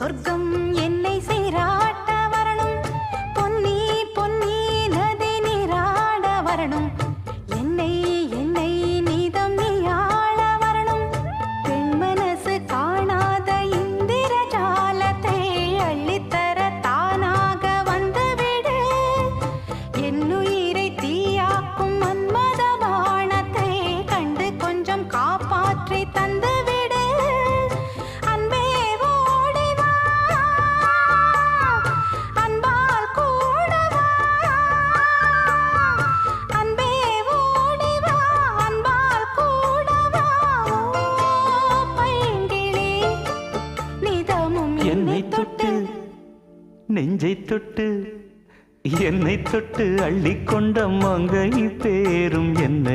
சொர்க்கம் என்னை சீராட்ட வரணும், பொன்னி பொன்னி நதி நீராட வரணும், என்னை என்னை நீதம் நீயாள வரணும். பெண் மனசு காணாத இந்திர ஜாலத்தை அள்ளித்தர தானாக வந்துவிடு. என்னுயிரை தீயாக்கும் மன்மத பாணத்தை கண்டு கொஞ்சம் காப்பாற்றி தந்துவிடு. அன்பே ஓடிவா, அன்பால் கூடவா, அன்பே ஓடிவா, அன்பால் கூடவா. ஓ பைங்கிளி, நிதமும் என்னை தொட்டு நெஞ்சை தொட்டு என்னை தொட்டு அள்ளிக்கொண்ட மங்கை பேரும் என்ன